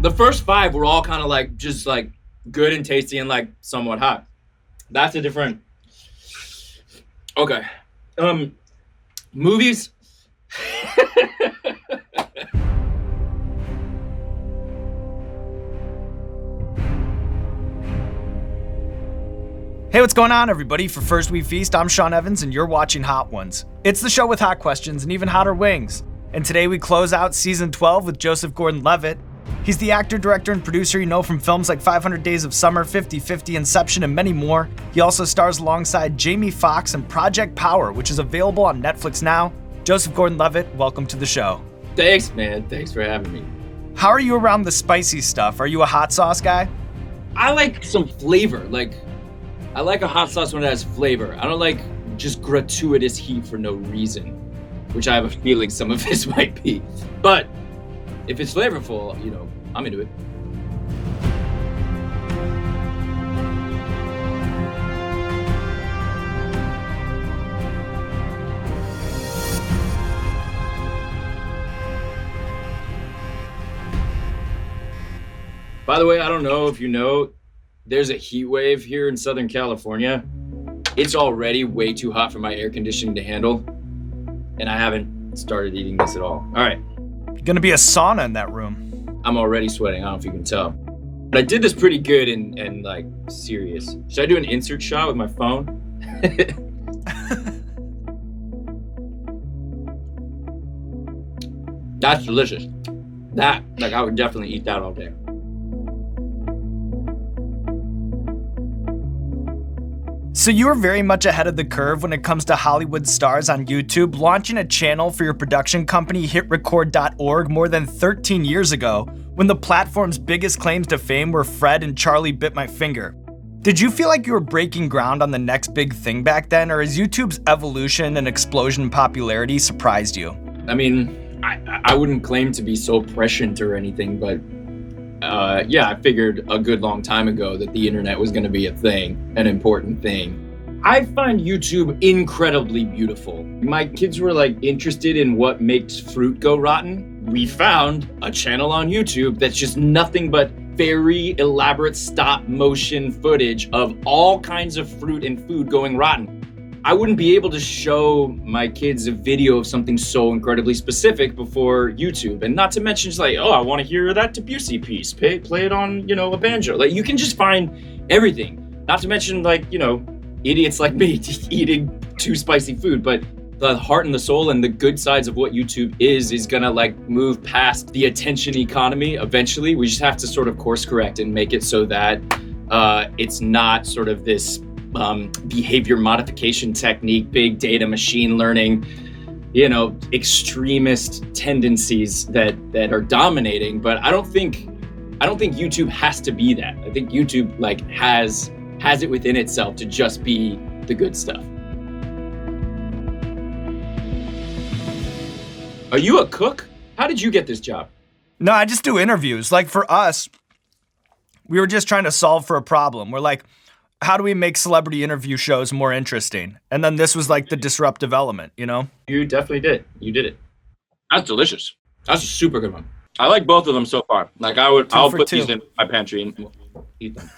The first 5 were all kind of like just like good and tasty and like somewhat hot. That's a different. Okay. Movies. Hey, what's going on, everybody? For First We Feast, I'm Sean Evans, and you're watching Hot Ones. It's the show with hot questions and even hotter wings. And today we close out season 12 with Joseph Gordon-Levitt. He's the actor, director, and producer you know from films like 500 Days of Summer, 50/50, Inception, and many more. He also stars alongside Jamie Foxx in Project Power, which is available on Netflix now. Joseph Gordon-Levitt, welcome to the show. Thanks, man. Thanks for having me. How are you around the spicy stuff? Are you a hot sauce guy? I like some flavor. I like a hot sauce when it has flavor. I don't like just gratuitous heat for no reason, which I have a feeling some of this might be. But if it's flavorful, I'm into it. By the way, I don't know if you know, there's a heat wave here in Southern California. It's already way too hot for my air conditioning to handle, and I haven't started eating this at all. All right. Gonna be a sauna in that room. I'm already sweating. I don't know if you can tell. But I did this pretty good and like serious. Should I do an insert shot with my phone? That's delicious. I would definitely eat that all day. So you were very much ahead of the curve when it comes to Hollywood stars on YouTube, launching a channel for your production company, hitrecord.org, more than 13 years ago, when the platform's biggest claims to fame were Fred and Charlie Bit My Finger. Did you feel like you were breaking ground on the next big thing back then, or has YouTube's evolution and explosion in popularity surprised you? I mean, I wouldn't claim to be so prescient or anything, but yeah, I figured a good long time ago that the internet was going to be a thing, an important thing. I find YouTube incredibly beautiful. My kids were interested in what makes fruit go rotten. We found a channel on YouTube that's just nothing but very elaborate stop motion footage of all kinds of fruit and food going rotten. I wouldn't be able to show my kids a video of something so incredibly specific before YouTube. And not to mention just I want to hear that Debussy piece. Play it on, a banjo. You can just find everything. Not to mention idiots like me just eating too spicy food. But the heart and the soul and the good sides of what YouTube is gonna move past the attention economy eventually. We just have to sort of course correct and make it so that it's not sort of this behavior modification technique, big data, machine learning, extremist tendencies that are dominating. But I don't think YouTube has to be that. I think YouTube has it within itself to just be the good stuff. Are you a cook? How did you get this job? No, I just do interviews. For us, we were just trying to solve for a problem. We're how do we make celebrity interview shows more interesting? And then this was the disruptive element, You definitely did. You did it. That's delicious. That's a super good one. I like both of them so far. I'll put these in my pantry and eat them.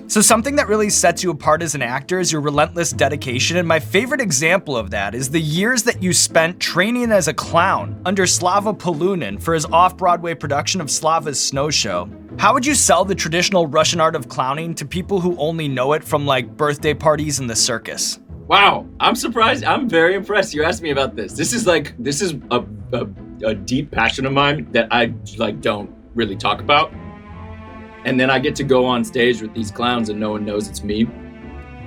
So something that really sets you apart as an actor is your relentless dedication, and my favorite example of that is the years that you spent training as a clown under Slava Polunin for his off-Broadway production of Slava's Snow Show. How would you sell the traditional Russian art of clowning to people who only know it from birthday parties and the circus? Wow, I'm surprised. I'm very impressed you asked me about this. This is a deep passion of mine that I don't really talk about. And then I get to go on stage with these clowns and no one knows it's me.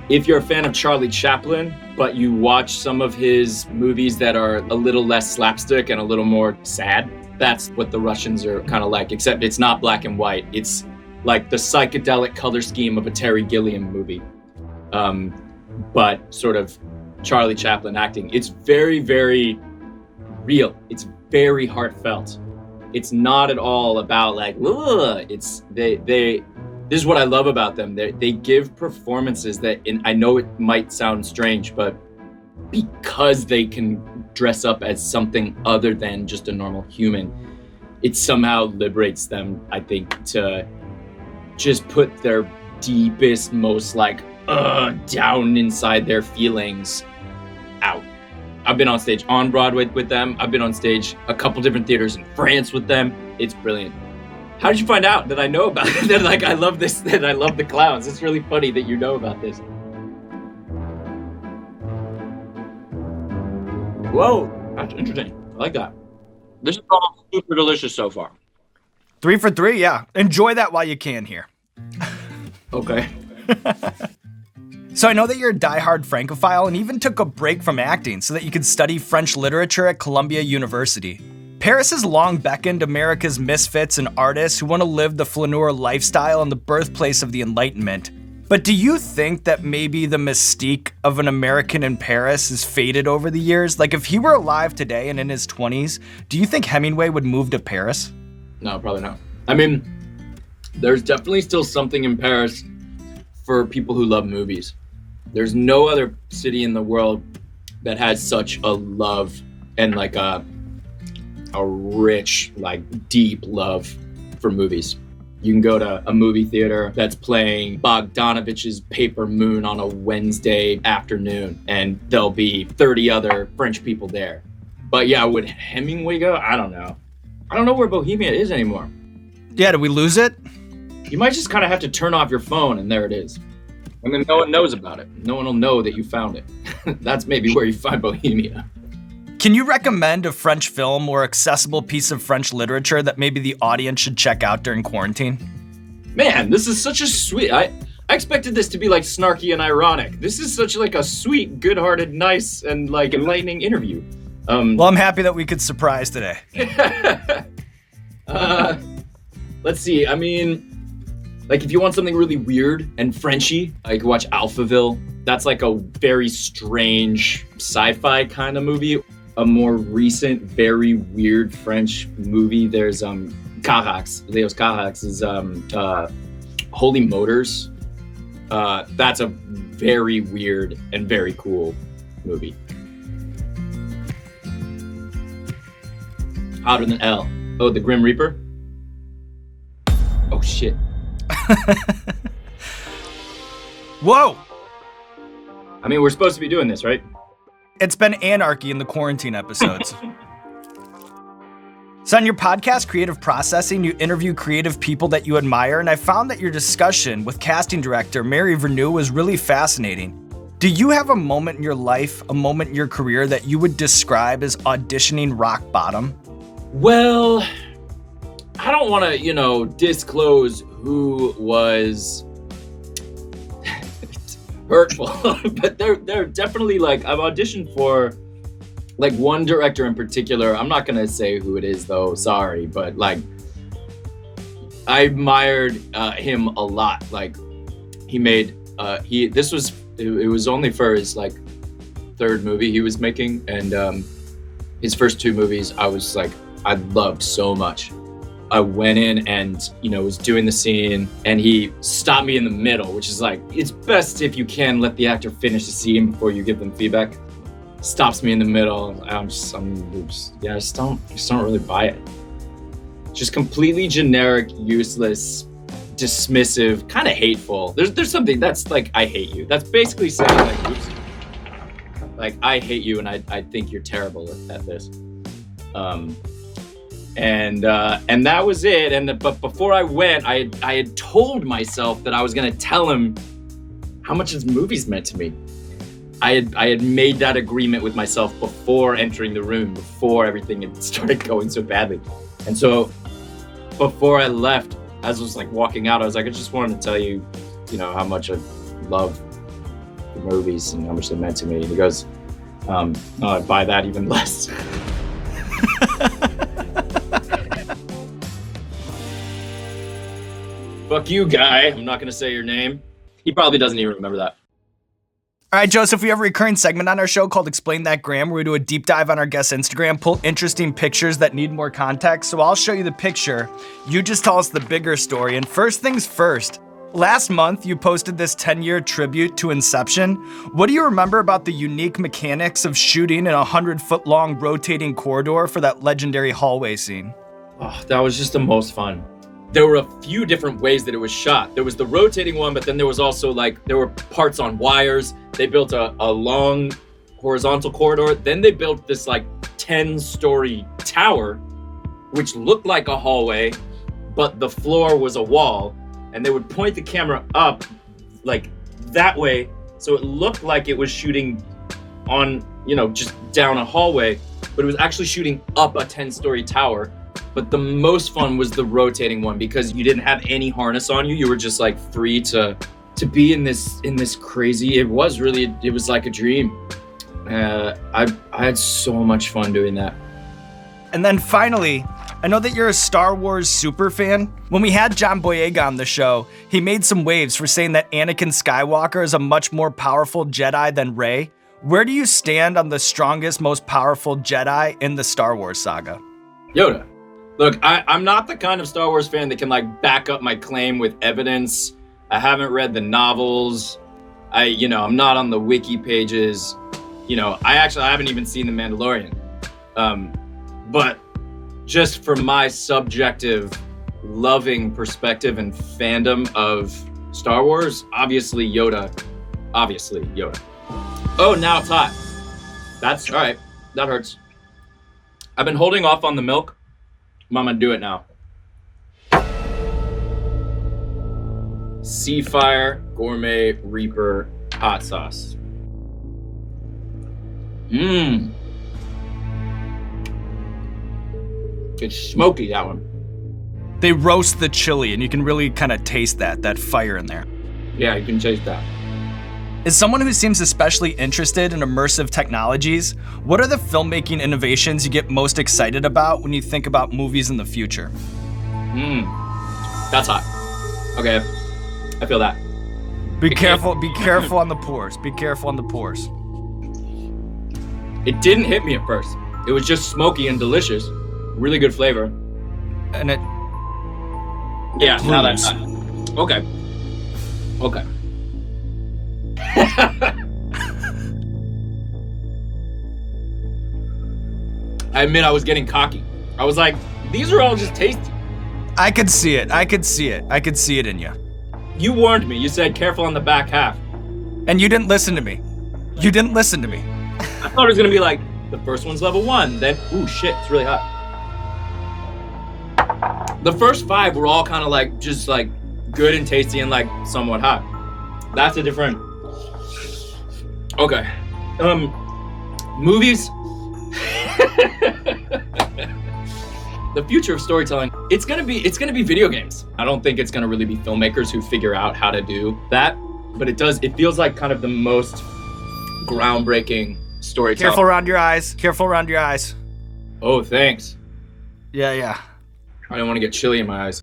If you're a fan of Charlie Chaplin, but you watch some of his movies that are a little less slapstick and a little more sad, that's what the Russians are kind of like, except it's not black and white. It's the psychedelic color scheme of a Terry Gilliam movie. But sort of Charlie Chaplin acting. It's very, very real. It's very heartfelt. It's not at all about ugh. It's this is what I love about them. They give performances that, and I know it might sound strange, but because they can dress up as something other than just a normal human, it somehow liberates them, I think, to just put their deepest, most like down inside their feelings out. I've been on stage on Broadway with them. I've been on stage a couple different theaters in France with them. It's brilliant. How did you find out that I know about it? That like I love this, that I love the clowns. It's really funny that you know about this. Whoa, that's interesting. I like that. This is all super delicious so far. 3 for 3, yeah. Enjoy that while you can here. Okay. So I know that you're a diehard Francophile and even took a break from acting so that you could study French literature at Columbia University. Paris has long beckoned America's misfits and artists who want to live the flaneur lifestyle and the birthplace of the Enlightenment. But do you think that maybe the mystique of an American in Paris has faded over the years? Like if he were alive today and in his 20s, do you think Hemingway would move to Paris? No, probably not. I mean, there's definitely still something in Paris for people who love movies. There's no other city in the world that has such a love and like a rich, like deep love for movies. You can go to a movie theater that's playing Bogdanovich's Paper Moon on a Wednesday afternoon, and there'll be 30 other French people there. But yeah, would Hemingway go? I don't know. I don't know where Bohemia is anymore. Yeah, did we lose it? You might just kind of have to turn off your phone, and there it is. And then no one knows about it. No one will know that you found it. That's maybe where you find Bohemia. Can you recommend a French film or accessible piece of French literature that maybe the audience should check out during quarantine? Man, this is such a sweet... I expected this to be like snarky and ironic. This is such like a sweet, good-hearted, nice, and like enlightening interview. Well, I'm happy that we could surprise today. Let's see. I mean, like if you want something really weird and Frenchy, I could watch Alphaville. That's like a very strange sci-fi kind of movie. A more recent, very weird French movie. There's Carax. Léos Carax is Holy Motors. That's a very weird and very cool movie. Hotter than L. Oh, the Grim Reaper? Oh, shit. Whoa! I mean, we're supposed to be doing this, right? It's been anarchy in the quarantine episodes. So on your podcast, Creative Processing, you interview creative people that you admire, and I found that your discussion with casting director Mary Vernew was really fascinating. Do you have a moment in your life, a moment in your career that you would describe as auditioning rock bottom? Well, I don't want to, disclose who was hurtful, but they're definitely like, I've auditioned for like one director in particular. I'm not gonna say who it is though, sorry, but like I admired him a lot. Like he made it was only for his like third movie he was making, and his first two movies I loved so much. I went in and, was doing the scene, and he stopped me in the middle, which is like, it's best if you can let the actor finish the scene before you give them feedback. Stops me in the middle. I just don't really buy it. Just completely generic, useless, dismissive, kind of hateful. There's something that's like, I hate you. That's basically saying like, oops, like I hate you and I think you're terrible at this. And that was it. But before I went, I had told myself that I was gonna tell him how much his movies meant to me. I had made that agreement with myself before entering the room, before everything had started going so badly. And so before I left, as I was like walking out, I was like, I just wanted to tell you, how much I love the movies and how much they meant to me. And he goes, no, I'd buy that even less. Fuck you, guy. I'm not going to say your name. He probably doesn't even remember that. All right, Joseph, we have a recurring segment on our show called Explain That Gram, where we do a deep dive on our guest's Instagram, pull interesting pictures that need more context. So I'll show you the picture. You just tell us the bigger story. And first things first, last month you posted this 10-year tribute to Inception. What do you remember about the unique mechanics of shooting in a 100-foot long rotating corridor for that legendary hallway scene? Oh, that was just the most fun. There were a few different ways that it was shot. There was the rotating one, but then there was also there were parts on wires. They built a long horizontal corridor. Then they built this 10-story tower, which looked like a hallway, but the floor was a wall. And they would point the camera up that way. So it looked like it was shooting on, just down a hallway, but it was actually shooting up a 10-story tower. But the most fun was the rotating one because you didn't have any harness on you. You were just free to be in this crazy. It was like a dream. I had so much fun doing that. And then finally, I know that you're a Star Wars super fan. When we had John Boyega on the show, he made some waves for saying that Anakin Skywalker is a much more powerful Jedi than Rey. Where do you stand on the strongest, most powerful Jedi in the Star Wars saga? Yoda. Look, I'm not the kind of Star Wars fan that can back up my claim with evidence. I haven't read the novels. I'm not on the wiki pages. I haven't even seen The Mandalorian. But just from my subjective, loving perspective and fandom of Star Wars, obviously Yoda. Oh, now it's hot. That's all right. That hurts. I've been holding off on the milk. I'm gonna do it now. Seafire Gourmet Reaper hot sauce. It's smoky, that one. They roast the chili and you can really kind of taste that fire in there. Yeah, you can taste that. As someone who seems especially interested in immersive technologies, what are the filmmaking innovations you get most excited about when you think about movies in the future? That's hot. Okay, I feel that. Be careful on the pours. Be careful on the pours. It didn't hit me at first. It was just smoky and delicious. Really good flavor. And it... Yeah, now that's hot. Okay. I admit I was getting cocky. I was like, these are all just tasty. I could see it in you. You warned me. You said careful on the back half. And you didn't listen to me. I thought it was gonna be the first one's level 1, then, ooh shit, it's really hot. The first 5 were all kind of just good and tasty and somewhat hot. That's a different... Okay. Movies. The future of storytelling, it's gonna be video games. I don't think it's gonna really be filmmakers who figure out how to do that, but it feels like kind of the most groundbreaking storytelling. Careful around your eyes. Oh, thanks. Yeah. I don't want to get chilly in my eyes.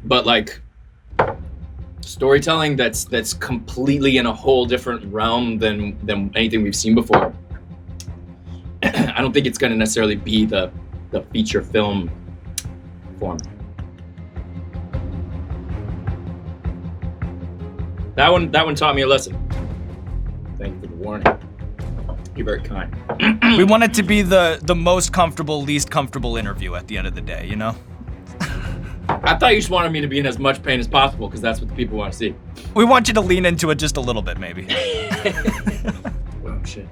But storytelling that's completely in a whole different realm than anything we've seen before. I don't think it's going to necessarily be the feature film form. That one taught me a lesson. Thank you for the warning. You're very kind. We want it to be the most comfortable, least comfortable interview at the end of the day, you know? I thought you just wanted me to be in as much pain as possible because that's what the people want to see. We want you to lean into it just a little bit, maybe. Oh, shit.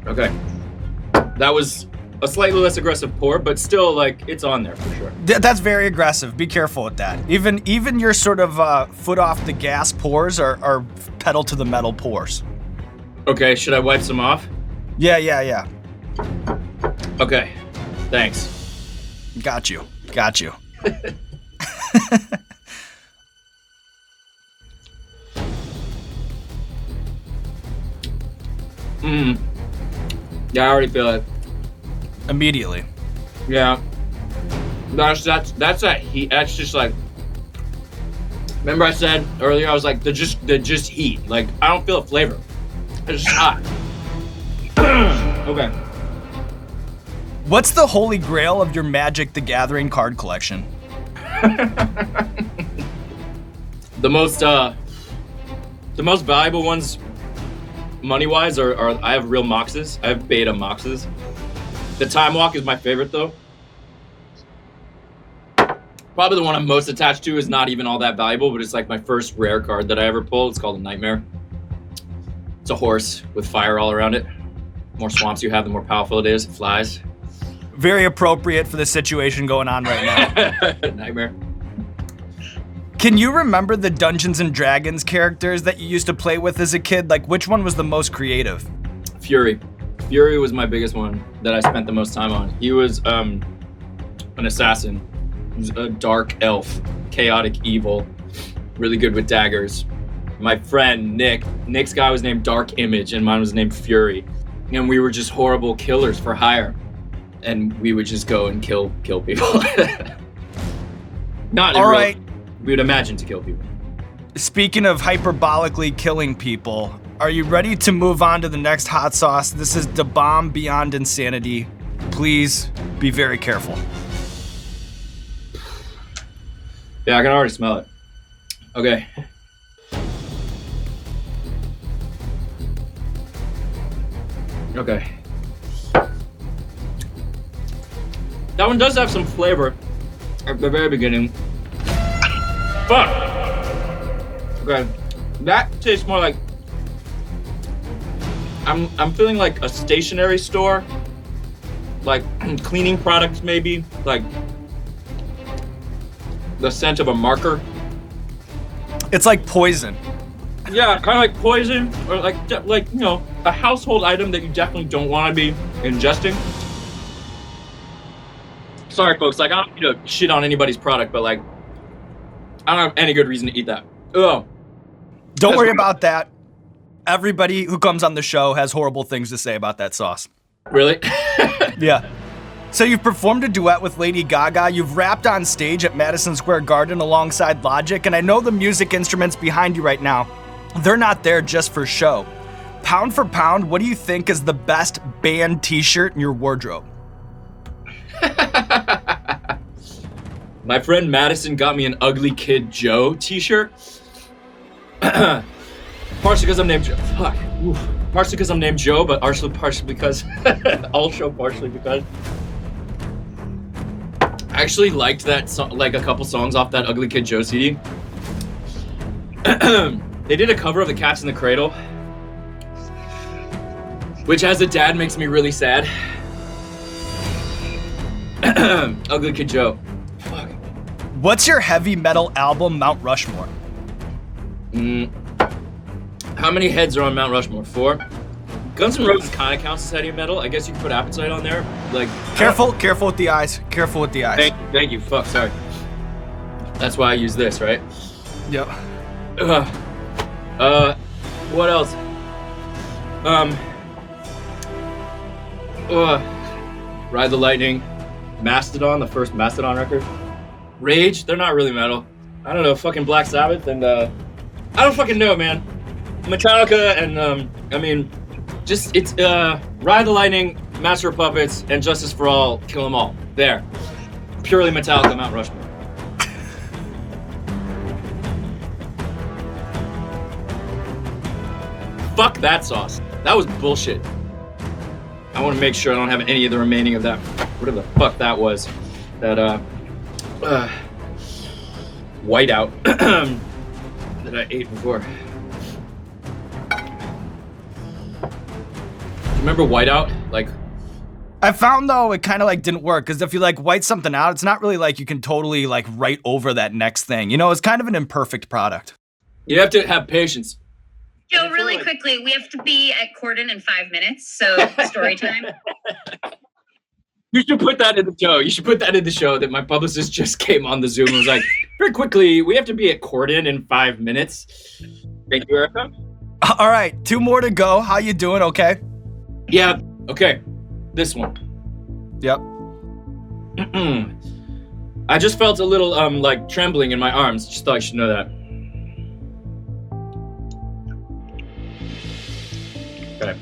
Okay. That was a slightly less aggressive pour, but still, it's on there for sure. That's very aggressive. Be careful with that. Even your sort of foot off the gas pours are pedal to the metal pours. Okay, should I wipe some off? Yeah. Okay, thanks. Got you. Yeah, I already feel it. Immediately. Yeah. That's that heat. That's just remember I said earlier, I was they're just heat. I don't feel a flavor. It's just hot. Okay. What's the holy grail of your Magic the Gathering card collection? The most valuable ones, money-wise, are I have real Moxes. I have beta Moxes. The Time Walk is my favorite, though. Probably the one I'm most attached to is not even all that valuable, but it's like my first rare card that I ever pulled. It's called a Nightmare. It's a horse with fire all around it. The more swamps you have, the more powerful it is. It flies. Very appropriate for the situation going on right now. Nightmare. Can you remember the Dungeons and Dragons characters that you used to play with as a kid? Like, which one was the most creative? Fury. Fury was my biggest one that I spent the most time on. He was an assassin. He was a dark elf, chaotic evil, really good with daggers. My friend Nick's guy was named Dark Image and mine was named Fury. And we were just horrible killers for hire. And we would just go and kill people. Not in All real, right. We would imagine to kill people. Speaking of hyperbolically killing people, are you ready to move on to the next hot sauce? This is the bomb beyond insanity. Please be very careful. Yeah, I can already smell it. Okay. Okay. That one does have some flavor at the very beginning. Fuck! Okay. That tastes more like... I'm feeling like a stationery store. Like cleaning products maybe. Like the scent of a marker. It's like poison. Yeah, kind of like poison or like you know, a household item that you definitely don't want to be ingesting. Sorry, folks. Like, I don't need to shit on anybody's product, but like, I don't have any good reason to eat that. Ugh. Don't worry about that. Everybody who comes on the show has horrible things to say about that sauce. Really? Yeah. So you've performed a duet with Lady Gaga. You've rapped on stage at Madison Square Garden alongside Logic, and I know the music instruments behind you right now, they're not there just for show. Pound for pound, what do you think is the best band t-shirt in your wardrobe? My friend Madison got me an Ugly Kid Joe t-shirt. Partially because I'm named Joe. Fuck. Oof. Partially because I'm named Joe, but also partially because I actually liked that song, like a couple songs off that Ugly Kid Joe CD. They did a cover of The Cat's in the Cradle, which as a dad makes me really sad. Ugly Kid Joe. Fuck. What's your heavy metal album, Mount Rushmore? How many heads are on Mount Rushmore? 4? Guns N' Roses kind of counts as heavy metal. I guess you could put Appetite on there. Like, Careful with the eyes. Careful with the eyes. Thank you. Fuck, sorry. That's why I use this, right? Yep. What else? Ride the Lightning, Mastodon, the first Mastodon record. Rage, they're not really metal. I don't know, fucking Black Sabbath and I don't fucking know, man. Metallica and it's Ride the Lightning, Master of Puppets, and Justice for All, Kill 'Em All. There. Purely Metallica, Mount Rushmore. Fuck that sauce. That was bullshit. I want to make sure I don't have any of the remaining of that, whatever the fuck that was. That, whiteout that I ate before. Remember whiteout? Like, I found though it kind of like didn't work because if you like white something out, it's not really like you can totally like write over that next thing. You know, it's kind of an imperfect product. you have to have patience. Joe, really quickly, we have to be at Corden in 5 minutes, so story time. You should put that in the show. You should put that in the show that my publicist just came on the Zoom and was like, very quickly, we have to be at Corden in 5 minutes. Thank you, Erica. All right, 2 more to go. How you doing? Okay. Yeah. Okay. This one. Yep. I just felt a little like trembling in my arms. Just thought you should know that. Okay.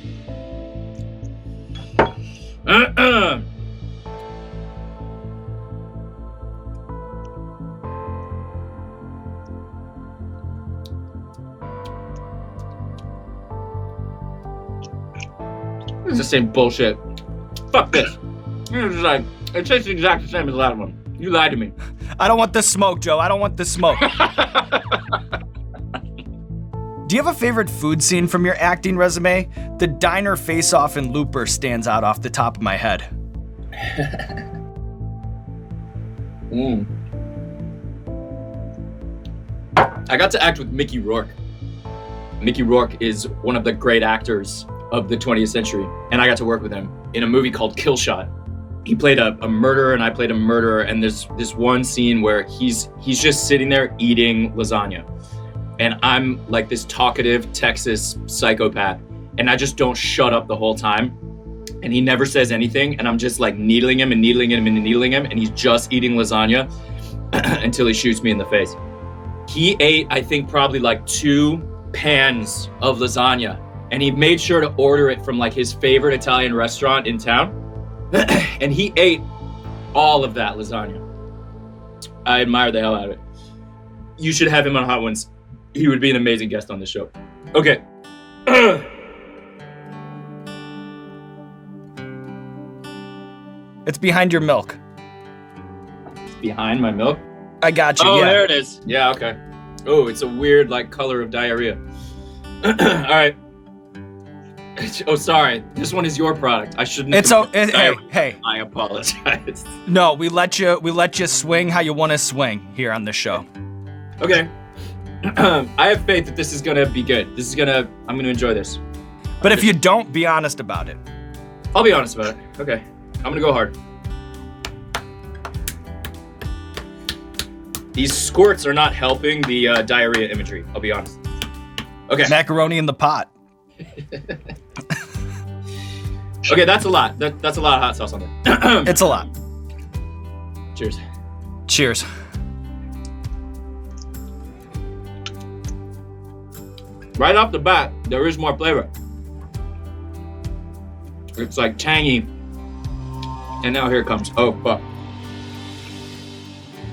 It's the same bullshit. Fuck this. It's like, it tastes the exact same as the last one. You lied to me. I don't want the smoke, Joe. I don't want the smoke. Do you have a favorite food scene from your acting resume? The diner face-off in Looper stands out off the top of my head. I got to act with Mickey Rourke. Mickey Rourke is one of the great actors of the 20th century, and I got to work with him in a movie called Kill Shot. He played a murderer, and I played a murderer, and there's this one scene where he's just sitting there eating lasagna. And I'm like this talkative Texas psychopath, and I just don't shut up the whole time. And he never says anything, and I'm just like needling him, and he's just eating lasagna until he shoots me in the face. He ate, I think, probably like 2 pans of lasagna, and he made sure to order it from like his favorite Italian restaurant in town. And he ate all of that lasagna. I admire the hell out of it. You should have him on Hot Ones. He would be an amazing guest on the show. Okay. It's behind your milk. It's behind my milk? I got you. Oh, yeah. There it is. Yeah, okay. Oh, it's a weird like color of diarrhea. All right. Oh, sorry. This one is your product. I shouldn't. Hey. I apologize. No, we let you swing how you want to swing here on this show. Okay. I have faith that this is gonna be good. I'm gonna enjoy this. But if you don't, be honest about it. I'll be honest about it. Okay. I'm gonna go hard. These squirts are not helping the diarrhea imagery. I'll be honest. Okay. Macaroni in the pot. Okay, that's a lot. That's a lot of hot sauce on there. It's a lot. Cheers. Cheers. Right off the bat, there is more flavor. It's like tangy. And now here it comes. Oh, fuck.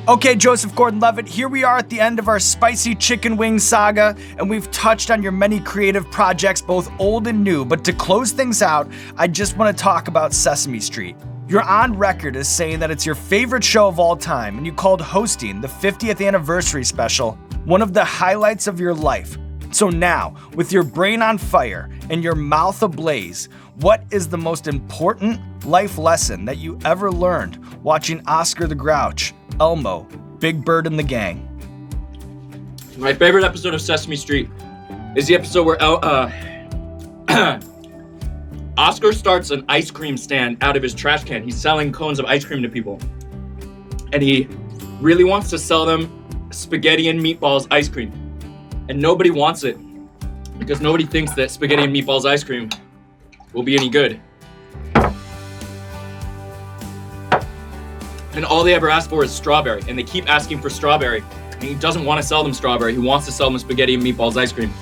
Okay, Joseph Gordon-Levitt, here we are at the end of our spicy chicken wing saga, and we've touched on your many creative projects, both old and new. But to close things out, I just want to talk about Sesame Street. You're on record as saying that it's your favorite show of all time, and you called hosting the 50th anniversary special one of the highlights of your life. So now, with your brain on fire and your mouth ablaze, what is the most important life lesson that you ever learned watching Oscar the Grouch, Elmo, Big Bird and the Gang? My favorite episode of Sesame Street is the episode where Oscar starts an ice cream stand out of his trash can. He's selling cones of ice cream to people. And he really wants to sell them spaghetti and meatballs ice cream. And nobody wants it because nobody thinks that spaghetti and meatballs ice cream will be any good. And all they ever ask for is strawberry, and they keep asking for strawberry. And he doesn't want to sell them strawberry. He wants to sell them spaghetti and meatballs ice cream.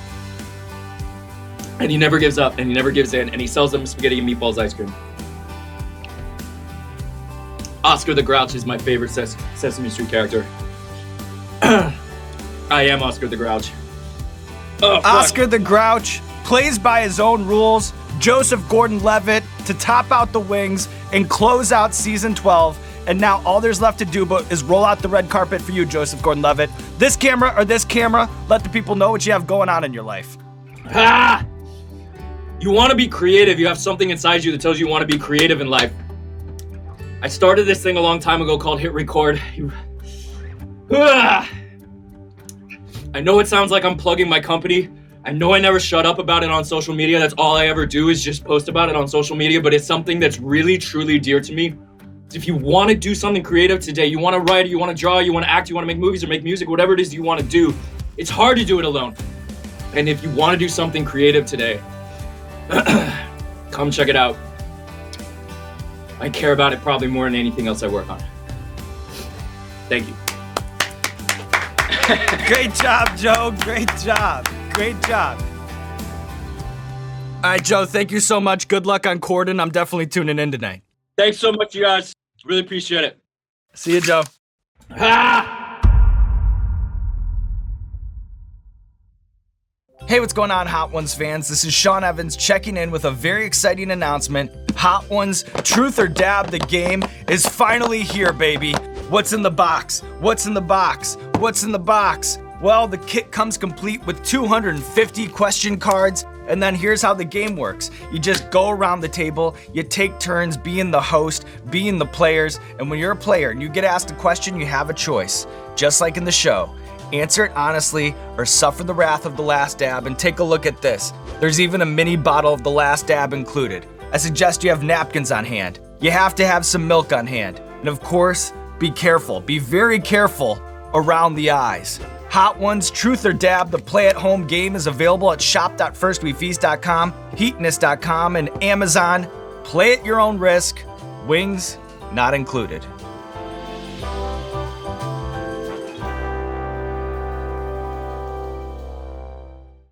And he never gives up, and he never gives in, and he sells them spaghetti and meatballs ice cream. Oscar the Grouch is my favorite Sesame Street character. I am Oscar the Grouch. Oh, Oscar the Grouch plays by his own rules. Joseph Gordon-Levitt to top out the wings and close out season 12. And now all there's left to do is roll out the red carpet for you, Joseph Gordon-Levitt. This camera or this camera, let the people know what you have going on in your life. Ah! You want to be creative. You have something inside you that tells you want to be creative in life. I started this thing a long time ago called Hit Record. I know it sounds like I'm plugging my company. I know I never shut up about it on social media. That's all I ever do is just post about it on social media, but it's something that's really, truly dear to me. If you want to do something creative today, you want to write, you want to draw, you want to act, you want to make movies or make music, whatever it is you want to do, it's hard to do it alone. And if you want to do something creative today, come check it out. I care about it probably more than anything else I work on. Thank you. Great job, Joe. Great job. Great job. All right, Joe, thank you so much. Good luck on Corden. I'm definitely tuning in tonight. Thanks so much, you guys. Really appreciate it. See you, Joe. Hey, what's going on, Hot Ones fans? This is Sean Evans checking in with a very exciting announcement. Hot Ones Truth or Dab, the game is finally here, baby. What's in the box? What's in the box? What's in the box? Well, the kit comes complete with 250 question cards, and then here's how the game works. You just go around the table, you take turns being the host, being the players, and when you're a player and you get asked a question, you have a choice, just like in the show. Answer it honestly or suffer the wrath of the last dab, and take a look at this. There's even a mini bottle of the last dab included. I suggest you have napkins on hand. You have to have some milk on hand. And of course, be careful, be very careful around the eyes. Hot Ones Truth or Dab, the play-at-home game, is available at shop.firstwefeast.com, heatness.com, and Amazon. Play at your own risk. Wings not included.